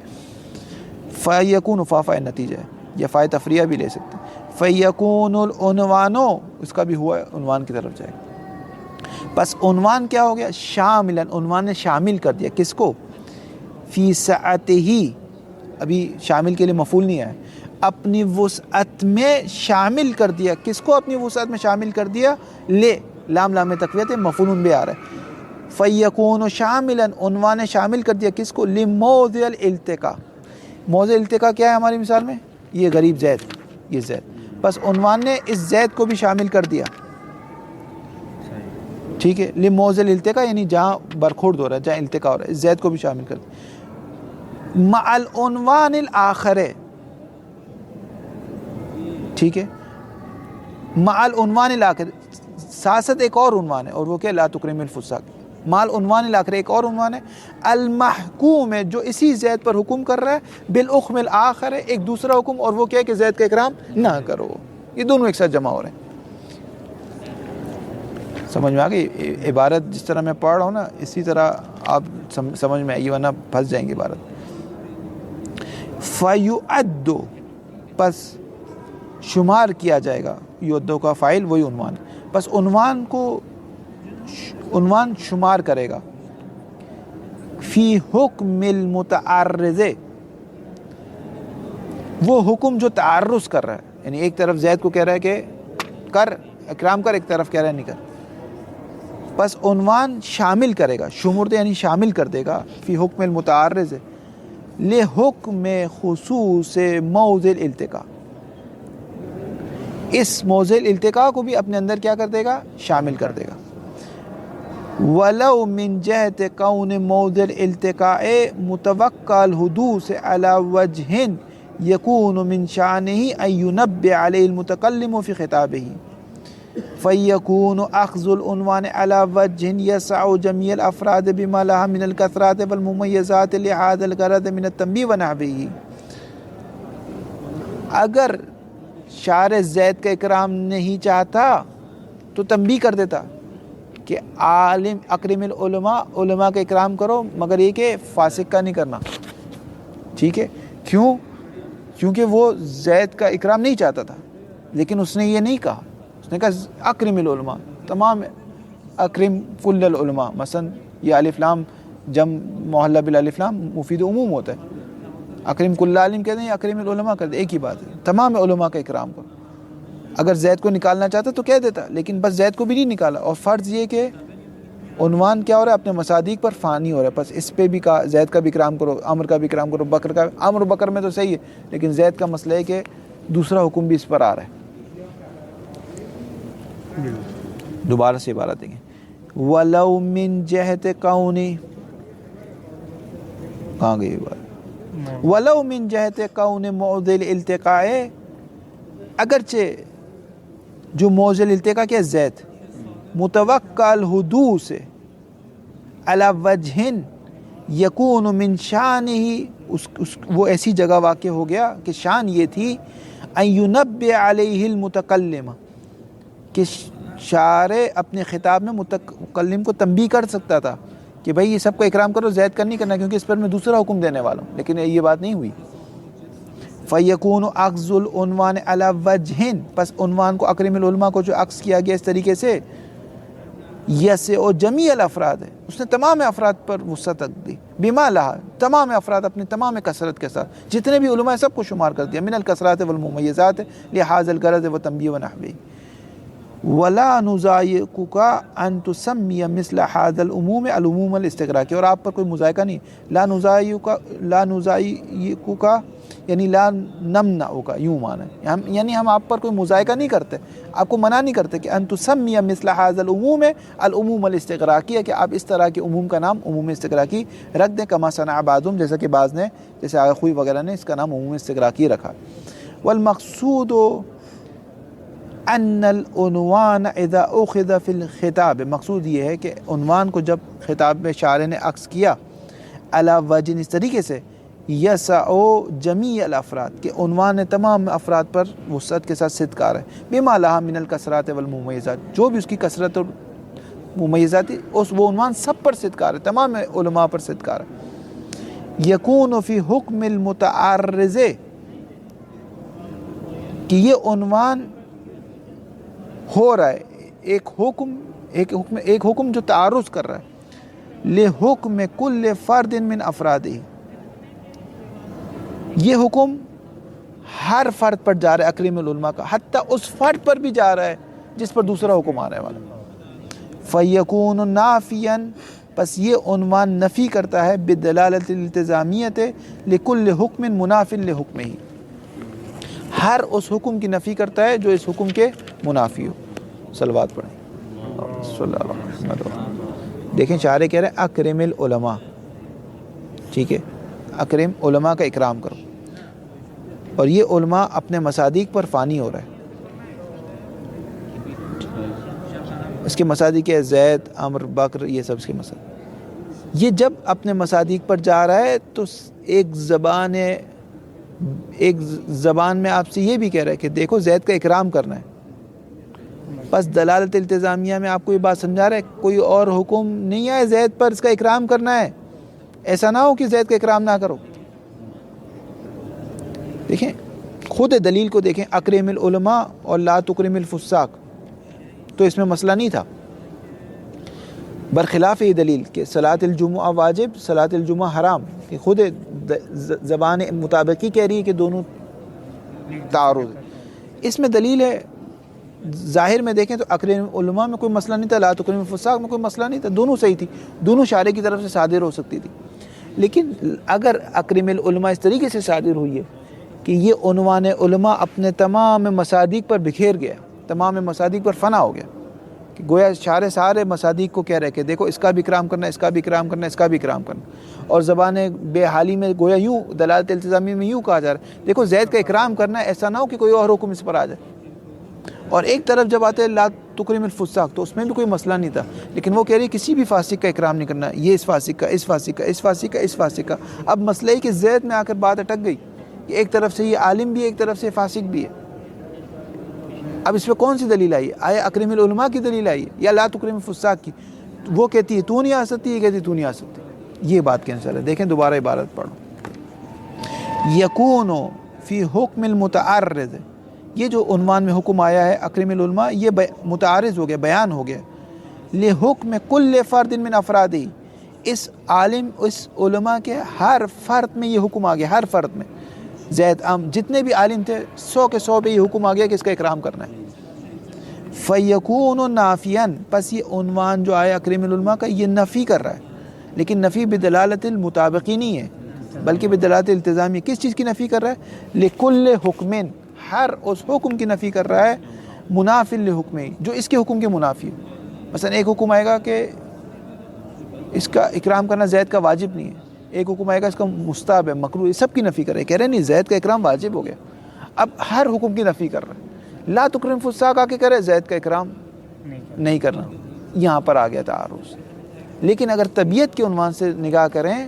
فیکون فافہ نتیجہ ہے، یا فائے تفریح بھی لے سکتے ہیں. فیکون العنوانو، اس کا بھی ہوا عنوان کی طرف جائے. بس عنوان کیا ہو گیا؟ شاملا، عنوان نے شامل کر دیا کس کو؟ فی سعتہ، ابھی شامل کے لیے مفعول نہیں ہے، اپنی وسعت میں شامل کر دیا. کس کو اپنی وسعت میں شامل کر دیا؟ لے لام لام تقویت مفعول بے آ رہا ہے. فیکون شاملا، عنوان نے شامل کر دیا کس کو؟ لموضع الالتقاء. موضع التقاء کیا ہے ہماری مثال میں؟ یہ غریب زید، یہ زید. بس عنوان نے اس زید کو بھی شامل کر دیا، ٹھیک ہے. لموضع الالتقاء یعنی جہاں برخورد ہو رہا ہے، جہاں التقاء ہو رہا ہے، اس زید کو بھی شامل کر دیا. مع العنوان الآخر، ٹھیک ہے. مع العنوان الآخر، ساتھ ایک اور عنوان ہے، اور وہ کیا؟ لا تکرم الفساق. مع العنوان الآخر ایک اور عنوان ہے، المحکوم ہے، جو اسی زید پر حکم کر رہا ہے، بالحکم الآخر ہے، ایک دوسرا حکم، اور وہ کیا ہے کہ زید کا اکرام نہ کرو. یہ دونوں ایک ساتھ جمع ہو رہے ہیں. سمجھ میں آ گئی عبارت؟ جس طرح میں پڑھ رہا ہوں نا، اسی طرح آپ سمجھ میں آئیے، ورنہ پھنس جائیں گے عبارت. فَيُعَدُّ، پس شمار کیا جائے گا. یعدو کا فاعل وہی عنوان، بس عنوان شمار کرے گا. فی حکم المتعرض، وہ حکم جو تعرض کر رہا ہے، یعنی ایک طرف زید کو کہہ رہا ہے کہ کر اکرام کر، ایک طرف کہہ رہا ہے نہیں کر. بس عنوان شامل کرے گا، شمرد یعنی شامل کر دے گا. فی حکم المتعرض لحکم خصوص موضع الالتقاء، اس موضع الالتقاء کو بھی اپنے اندر کیا کر دے گا؟ شامل کر دے گا. ولو من جہت کون موضع الالتقاء متوقع الحدوث على وجہ یکون من شانہ ان ینبہ علیہ المتکلم فی خطابہ، فیکون اخذ العنوان على وجہ یسع جمیع الافراد بما لها من الکثرات والممیزات لهذا الغرض من التنبیہ ونحوہ. اگر شارع زید کا اکرام نہیں چاہتا تو تنبیہ کر دیتا کہ عالم اکرم العلماء، علماء کا اکرام کرو، مگر یہ کہ فاسق کا نہیں کرنا، ٹھیک ہے. کیوں؟ کیونکہ وہ زید کا اکرام نہیں چاہتا تھا، لیکن اس نے یہ نہیں کہا. اس نے کہا اکرم العلماء، تمام اکرم کل العلماء. مثلا یہ الف لام جم محلہ بالالف لام مفید عموم ہوتا ہے. اکرم کل عالم کہتے ہیں، اکرم العلماء کہتے ہیں، ایک ہی بات ہے. تمام علماء کا اکرام کرو. اگر زید کو نکالنا چاہتا تو کہہ دیتا، لیکن بس زید کو بھی نہیں نکالا. اور فرض یہ کہ عنوان کیا ہو رہا ہے؟ اپنے مصادیق پر فانی ہو رہا ہے. بس اس پہ بھی کہا زید کا بھی اکرام کرو، عمر کا بھی اکرام کرو، بکر کا. عمر بکر میں تو صحیح ہے، لیکن زید کا مسئلہ ہے کہ دوسرا حکم بھی اس پر آ رہا ہے. دوبارہ سے عبارت دیکھیں. ولو من جہت کونی، کہاں گئی عبارت؟ ولو من جہت کون موضع الالتقاء، اگرچہ جو موضع الالتقاء کیا زید، متوقع الحدوث علی وجہ یکون من شانہ، وہ ایسی جگہ واقع ہو گیا کہ شان یہ تھی ان ینبہ علیہ المتکلم، کہ شارع اپنے خطاب میں متکلم کو تنبیہ کر سکتا تھا کہ بھائی یہ سب کو اکرام کرو، زید کا نہیں کرنا، کیونکہ اس پر میں دوسرا حکم دینے والا ہوں. لیکن یہ بات نہیں ہوئی. فیکون اخذ العنوان علی وجہ، پس عنوان کو اکرم العلماء کو جو عکس کیا گیا اس طریقے سے، یسع جمیع الافراد ہے، اس نے تمام افراد پر وسعت دی. بما لہا، تمام افراد اپنے تمام کثرت کے ساتھ، جتنے بھی علماء سب کو شمار کر دیا. من الکثرات والممیزات لہذا الغرض وتنبیہ ونحوہ. ولا نضایقک ان تسمی مثل هذا العموم العموم الاستغراقی، اور آپ پر کوئی مضائقہ نہیں. لا نضایقک یعنی لا نمنعک، یوں معنی ہے، یعنی ہم آپ پر کوئی مضائقہ نہیں کرتے، آپ کو منع نہیں کرتے کہ ان تسمی مثل هذا العموم العموم الاستغراقی، ہے کہ آپ اس طرح کے عموم کا نام عموم استغراقی رکھ دیں. کما صنع بعضهم، جیسا کہ بعض نے، جیسے آغا خوئی وغیرہ نے اس کا نام عموم استغراقی رکھا. والمقصود ان العنوان اذا اخذ فی الخطاب، مقصود یہ ہے کہ عنوان کو جب خطاب میں شاعر نے عکس کیا علی وجہ اس طریقے سے یسع جمیع الافراد، کہ عنوان تمام افراد پر وسعت کے ساتھ صدقار ہے، بما لها من الکثرات والممیزات، جو بھی اس کی کثرت اور ممیزات اس وہ عنوان سب پر صدقار ہے، تمام علماء پر صدقار ہے۔ یکون فی حکم المتعرض، کہ یہ عنوان ہو رہا ہے ایک حکم جو تعرض کر رہا ہے لحکم کل فرد من افرادہ، یہ حکم ہر فرد پر جا رہا ہے اکرم العلماء کا، حتیٰ اس فرد پر بھی جا رہا ہے جس پر دوسرا حکم آ رہا ہے والا۔ فیکون نافیا، پس یہ عنوان نفی کرتا ہے بدلالت الالتزامیت لکل حکم مناف لحکمہ، ہر اس حکم کی نفی کرتا ہے جو اس حکم کے منافی ہو۔ صلوات پڑھیں صلی اللہ علیہ وسلم۔ دیکھیں شاعر کہہ رہے ہیں اکرم العلماء، ٹھیک ہے، اکرم علماء کا اکرام کرو، اور یہ علماء اپنے مصادیق پر فانی ہو رہا ہے۔ اس کے مصادیق ہے زید، عمر، بکر، یہ سب اس کے مصادیق۔ یہ جب اپنے مصادیق پر جا رہا ہے تو ایک زبان میں آپ سے یہ بھی کہہ رہا ہے کہ دیکھو زید کا اکرام کرنا ہے، بس دلالت التزامیہ میں آپ کو یہ بات سمجھا رہا ہے کوئی اور حکم نہیں ہے زید پر، اس کا اکرام کرنا ہے، ایسا نہ ہو کہ زید کا اکرام نہ کرو۔ دیکھیں خود دلیل کو دیکھیں، اکرم العلماء اور لا تکرم الفساق، تو اس میں مسئلہ نہیں تھا، برخلاف یہ دلیل کہ صلاۃ الجمعہ واجب، صلاۃ الجمعہ حرام، کہ خود زبان مطابقی کہہ رہی ہے کہ دونوں تعارض۔ اس میں دلیل ہے، ظاہر میں دیکھیں تو اکرم علماء میں کوئی مسئلہ نہیں تھا، لا تکرم الفساق میں کوئی مسئلہ نہیں تھا، دونوں صحیح تھی، دونوں شارع کی طرف سے صادر ہو سکتی تھی۔ لیکن اگر اکرم العلماء اس طریقے سے صادر ہوئی ہے کہ یہ عنوان علماء اپنے تمام مصادیق پر بکھیر گیا، تمام مصادیق پر فنا ہو گیا، کہ گویا شارع سارے مصادیق کو کہہ رہے کہ دیکھو اس کا بھی اکرام کرنا، اس کا بھی اکرام کرنا، اس کا بھی اکرام کرنا، اور زبان بے حالی میں گویا یوں دلالت التزامی میں یوں کہا جا رہا ہے دیکھو زید کا اکرام کرنا ہے، ایسا نہ ہو کہ کوئی اور حکم اس پر آ جائے۔ اور ایک طرف جب آتے ہیں لا تکرم الفساق، تو اس میں بھی کوئی مسئلہ نہیں تھا، لیکن وہ کہہ رہی کسی بھی فاسق کا اکرام نہیں کرنا، یہ اس فاسق کا، اس فاسق کا، اس فاسق کا، اس فاسق کا۔ اب مسئلہ ہے کہ زید میں آ کر بات اٹک گئی کہ ایک طرف سے یہ عالم بھی ہے، ایک طرف سے فاسق بھی ہے۔ اب اس پہ کون سی دلیل آئی ہے؟ آیا اکرم العلماء کی دلیل آئی ہے یا لا تکرم الفساق کی؟ وہ کہتی ہے تو نہیں آ سکتی، یہ کہتی ہے تو نہیں آ سکتی، یہ بات کینسل ہے۔ دیکھیں دوبارہ عبارت پڑھو، یکون فی حکم المتعرض، یہ جو عنوان میں حکم آیا ہے اکرم العلماء، یہ متعارض ہو گیا، بیان ہو گیا، لحکم کل فرد من افرادی، اس عالم، اس علماء کے ہر فرد میں یہ حکم آ گیا، ہر فرد میں، زید جتنے بھی عالم تھے 100 کے 100 پہ یہ حکم آ گیا کہ اس کا اکرام کرنا ہے۔ فیکون نافیا، پس یہ عنوان جو آیا اکرم العلماء کا یہ نفی کر رہا ہے، لیکن نفی بدلالت المطابقی نہیں ہے بلکہ بدلالت التزامی۔ کس چیز کی نفی کر رہا ہے؟ لکل حکمن، ہر اس حکم کی نفی کر رہا ہے منافی لحکم، جو اس کے حکم کے منافی ہے۔ مثلا ایک حکم آئے گا کہ اس کا اکرام کرنا زید کا واجب نہیں ہے، ایک حکم آئے گا اس کا مستحب ہے، مکروہ، سب کی نفی کر رہے ہیں، کہہ رہے ہیں نہیں زید کا اکرام واجب ہو گیا۔ اب ہر حکم کی نفی کر رہا ہے، لا تکرم فساق آ کے کہہ رہے زید کا اکرام نہیں کرنا، یہاں پر آ گیا تعارض۔ لیکن اگر طبیعت کے عنوان سے نگاہ کریں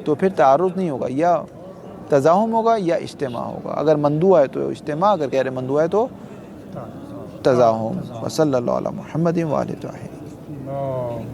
تو پھر تعارض نہیں ہوگا، یا تزاحم ہوگا یا اجتماع ہوگا۔ اگر مندوع ہے تو اجتماع، اگر کہہ رہے مندوع ہے تو تزاحم۔ وصلی اللہ علی محمد و آلہ الطاہرین۔